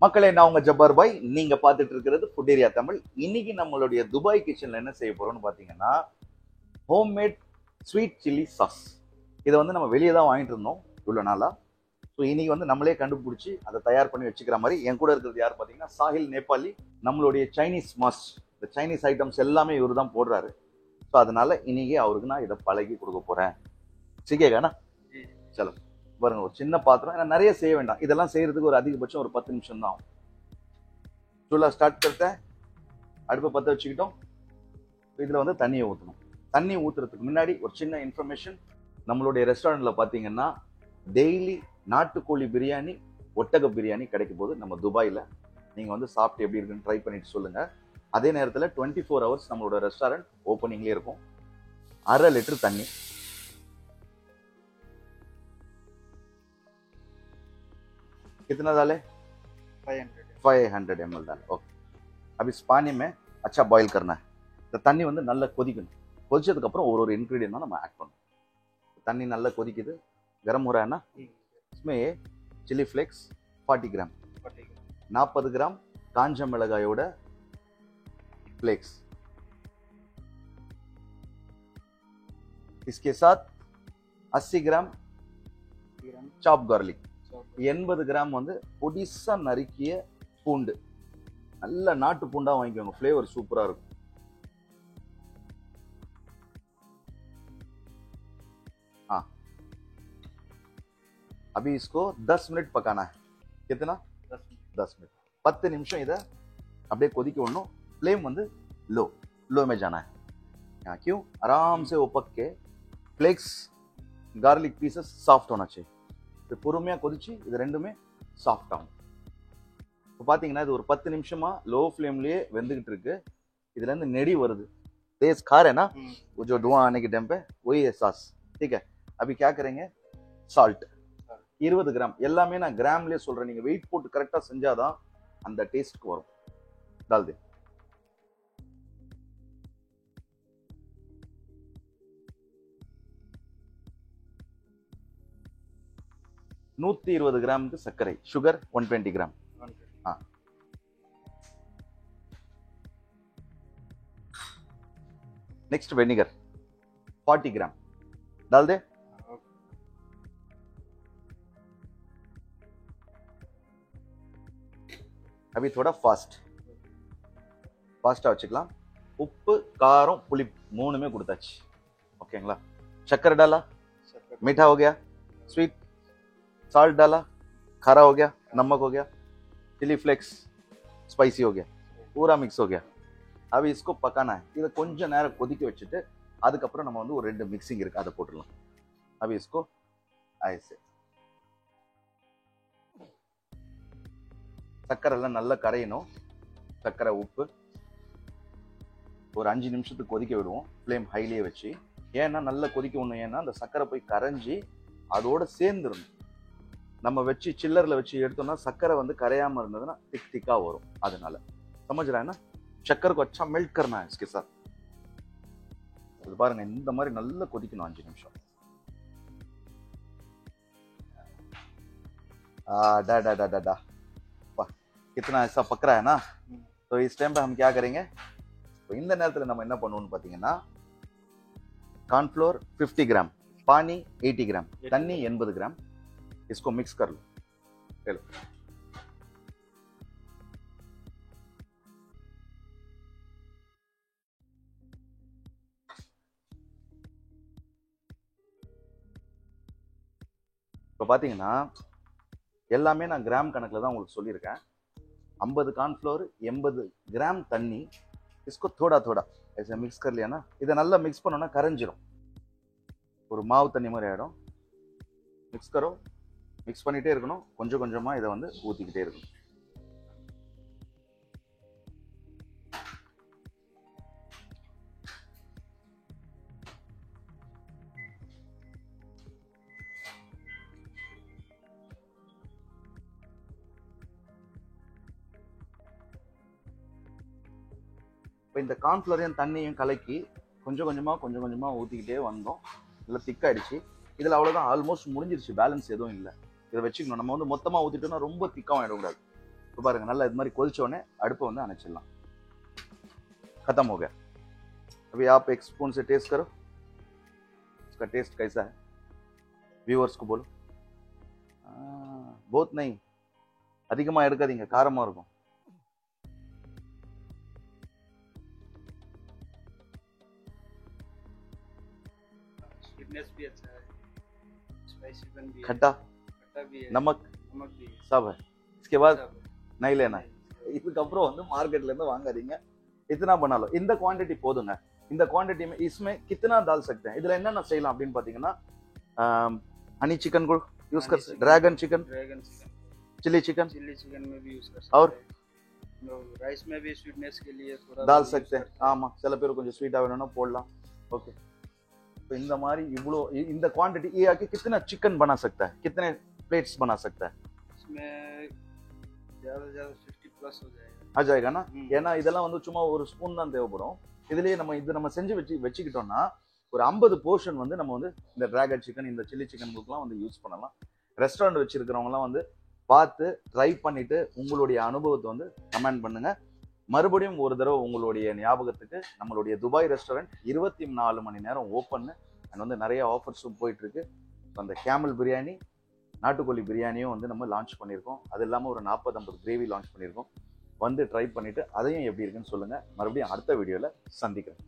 மக்களே, நான் உங்க ஜப்பார் பாய். நீங்க பார்த்துட்டு இருக்கிறது ஃபுட் ஏரியா தமிழ். இன்னைக்கு நம்மளுடைய துபாய் கிச்சன்ல என்ன செய்ய போறோம்னு பாத்தீங்கன்னா, ஹோம்மேட் ஸ்வீட் சில்லி சாஸ். இதை வந்து நம்ம வெளியே தான் வாங்கிட்டு இருந்தோம் இவ்வளவு நாளா. ஸோ இன்னைக்கு வந்து நம்மளே கண்டுபிடிச்சி அதை தயார் பண்ணி வச்சுக்கிற மாதிரி. என் கூட இருக்கிறது யார் பார்த்தீங்கன்னா, சாஹில் நேபாளி, நம்மளுடைய சைனீஸ் மாஸ்ட். இந்த சைனீஸ் ஐட்டம்ஸ் எல்லாமே இவர் தான் போடுறாரு. ஸோ அதனால இன்னைக்கு அவருக்கு நான் இதை பழகி கொடுக்க போறேன். சிக்கேகானா சலோ பாருங்க, ஒரு சின்ன பாத்திரம். ஏன்னா நிறைய செய்ய வேண்டாம், இதெல்லாம் செய்யறதுக்கு ஒரு அதிகபட்சம் ஒரு 10 நிமிஷம் தான் ஆகும். சூலா ஸ்டார்ட் करते அடுப்பை பற்ற வச்சுக்கிட்டோம். இதில் வந்து தண்ணியை ஊற்றணும். தண்ணி ஊற்றுறதுக்கு முன்னாடி ஒரு சின்ன இன்ஃபர்மேஷன். நம்மளுடைய ரெஸ்டாரண்ட்டில் பார்த்தீங்கன்னா டெய்லி நாட்டுக்கோழி பிரியாணி, ஒட்டக பிரியாணி கிடைக்கும் போது நம்ம துபாயில். நீங்கள் வந்து சாப்பிட்டு எப்படி இருக்குன்னு ட்ரை பண்ணிட்டு சொல்லுங்கள். அதே நேரத்தில் 24 hours நம்மளோட ரெஸ்டாரண்ட் ஓப்பனிங்லேயே இருக்கும். 1/2 லிட்டர் தண்ணி, कितना डाले? 500 ml डाल. ओके, अब इस पानी में अच्छा बॉईल करना है. இந்த தண்ணி வந்து நல்லா கொதிக்கணும். கொதிச்சதுக்கு அப்புறம் ஒரு ஒரு இன்கிரீடியன்ட் தான் நம்ம ஆட் பண்ணணும். தண்ணி நல்லா கொதிக்குது. गरम हो रहा है ना? इसमें चिली फ्लेक्स 40 ग्राम, 40 ग्राम காஞ்ச மிளகாயோட फ्लेक्स. इसके साथ 80 ग्राम चॉप गार्लिक, 80 கிராம் வந்து பொடிசா நறுக்கிய பூண்டு. நல்ல நாட்டு பூண்டா வாங்கிக்கோங்க, ஃப்ளேவர் சூப்பரா இருக்கும். अभी इसको 10 मिनट पकाना है. कितना? 10 मिनट. 10 நிமிஷம் இதை அப்படியே கொதிக்க விடணும். फ्लेम வந்து लो में जाना है. यहाँ क्यों? आराम से वो पक के फ्लेक्स गार्लिक पीसेस सॉफ्ट होना चाहिए. பொறுமையா கொதிச்சு இது ரெண்டுமே சாஃப்ட் ஆகும். இப்போ பாத்தீங்கன்னா இது ஒரு 10 நிமிஷமா லோ ஃப்ளேம்லயே வெந்துகிட்டு இருக்கு. இதுல இருந்து நெடி வருது. तेज खा रहे ना, वो जो धुआं आने के टाइम पे वही है सास. ठीक है, अभी क्या करेंगे? Salt 20 gram. எல்லாமே நான் கிராம்லயே சொல்றேன், நீங்க வெயிட் போட்டு கரெக்டா செஞ்சாதான் அந்த டேஸ்ட்க்கு வரும். डाल दे. நூத்தி 20 கிராமுக்கு சர்க்கரை, சுகர் 120 கிராம். नेक्स्ट विनेगर 40 ग्राम डाल दे. अभी थोड़ा फास्टा வச்சுக்கலாம். உப்பு, காரம், புளி மூணுமே கொடுத்தாச்சு. ஓகேங்களா? शक्कर डाला, मीठा हो गया. स्वीट साल्ट डाला, खारा हो गया. नमक हो गया. चिली फ्लेक्स स्पाइसी हो गया. पूरा मिक्स हो गया. अब इसको पकाना है. இதை கொஞ்சம் நேரம் கொதிக்க வச்சுட்டு அதுக்கப்புறம் நம்ம வந்து ஒரு 2 மிக்சிங் இருக்கு, அதை போட்டுடலாம். अब इसको ऐसे சக்கரை எல்லாம் நல்லா கரையணும். சக்கரை, உப்பு ஒரு 5 நிமிஷத்துக்கு கொதிக்க விடுவோம், ஃப்ளேம் ஹைலியே வச்சு. ஏன்னா நல்லா கொதிக்க விடணும். ஏன்னா அந்த சக்கரை போய் கரைஞ்சி அதோட சேர்ந்துடணும். நம்ம வச்சு சில்லர்ல வச்சு எடுத்தோம்னா சக்கரை வந்து கரையாம இருந்ததுன்னா திக்கா வரும். அதனால समझ रहा है ना? शक्कर को अच्छा मेल्ट करना है इसके साथ. இது பாருங்க, இந்த மாதிரி நல்லா கொதிக்கணும் 5 நிமிஷம். डा डा डा डा डा कितना ऐसा पक रहा है ना. तो इस टाइम पे हम क्या करेंगे? तो இந்த நேரத்துல நம்ம என்ன பண்ணுவோம்னு பாத்தீங்கன்னா, कॉर्नफ्लोर 50 ग्राम, पानी 80 ग्राम, தண்ணி 80 ग्राम. इसको मिक्स कर लो. चलो, இப்போ பார்த்தீங்கன்னா எல்லாமே நான் கிராம் கணக்கில் தான் உங்களுக்கு சொல்லியிருக்கேன். 50 கார்ன்ஃப்ளவர், 80 கிராம் தண்ணி. इसको थोड़ा थोड़ा ऐसे मिक्स कर लिया ना. இதை நல்லா மிக்ஸ் பண்ணோன்னா கரைஞ்சிரும். ஒரு மாவு தண்ணி மாதிரி ஆகிடும். மிக்ஸ் கரோ. மிக்ஸ் பண்ணிகிட்டே இருக்கணும். கொஞ்சம் கொஞ்சமாக இதை வந்து ஊற்றிக்கிட்டே இருக்கணும். இப்போ இந்த கார்ன்ஃப்ளவரையும் தண்ணியும் கலக்கி கொஞ்சம் கொஞ்சமாக ஊற்றிக்கிட்டே வந்தோம். நல்லா திக்காயிடுச்சு. இதில் அவ்வளோதான், ஆல்மோஸ்ட் முடிஞ்சிருச்சு. பேலன்ஸ் எதுவும் இல்லை. இதை வச்சுக்கணும். நம்ம வந்து மொத்தமாக ஊற்றிட்டோம்னா ரொம்ப திக்காகவும் ஆகிடக்கூடாது. இப்போ பாருங்க நல்லா இது மாதிரி கொதிச்ச உடனே அடுப்பை வந்து அணைச்சிடலாம். खत्म हो गया। अभी आप एक स्पून से टेस्ट करो, उसका टेस्ट कैसा है, व्यूअर्स को बोलो। बहुत नहीं, அதிகமா எடுக்காதீங்க, காரமா இருக்கும். स्वीटनेस भी अच्छा है, स्पाइसीपन भी है, खट्टा भी है, नमक भी है, सब है। इसके बाद सब है। नहीं लेना, இதுக்கப்புறம் வந்து மார்க்கெட்ல இருந்து வாங்காதீங்க. इतना बना लो, இந்த குவாண்டிட்டி போதுங்க. இந்த குவாண்டிட்டி में इसमें कितना डाल सकते हैं, இதுல என்னென்ன செய்யலாம் அப்படின்னு பாத்தீங்கன்னா हनी चिकन को यूज कर सकते, ड्रैगन चिकन, चिली चिकन में भी यूज कर सकते और राइस में भी स्वीटनेस के लिए थोड़ा डाल सकते हैं. ஆமா, சில பேர் கொஞ்சம் ஸ்வீட்டா வேணும்னா போடலாம். ओके, तो இந்த மாதிரி இவ்வளோ இந்த குவாண்டிटी ये आके कितना चिकन बना सकता है, कितने प्लेट्स बना सकता है? इसमें ज्यादा से ज्यादा 50 प्लस हो जाएगा. आ जाएगा ना. ஏன்னா இதெல்லாம் வந்து சும்மா ஒரு ஸ்பூன் தான் தேவைப்படும். இதுலயே நம்ம செஞ்சு வச்சுக்கிட்டோம்னா ஒரு 50 போர்ஷன் வந்து நம்ம வந்து இந்த டிராகன் சிக்கன், இந்த சில்லி சிக்கனுக்குலாம் வந்து யூஸ் பண்ணலாம். ரெஸ்டாரண்ட் வச்சிருக்கிறவங்கலாம் வந்து பார்த்து ட்ரை பண்ணிட்டு உங்களுடைய அனுபவத்தை வந்து கமெண்ட் பண்ணுங்க. மறுபடியும் ஒரு தடவை உங்களுடைய ஞாபகத்துக்கு நம்மளுடைய துபாய் ரெஸ்டாரண்ட் 24 மணி நேரம் ஓப்பன். அண்ட் வந்து நிறைய ஆஃபர்ஸும் போயிட்டு இருக்கு. அந்த கேமல் பிரியாணி, நாட்டுக்கோழி பிரியாணியும் வந்து நம்ம லான்ச் பண்ணியிருக்கோம். அது இல்லாமல் ஒரு 40-50 கிரேவி லான்ச் பண்ணியிருக்கோம். வந்து ட்ரை பண்ணிட்டு அதையும் எப்படி இருக்குன்னு சொல்லுங்க. மறுபடியும் அடுத்த வீடியோவில் சந்திக்கிறேன்.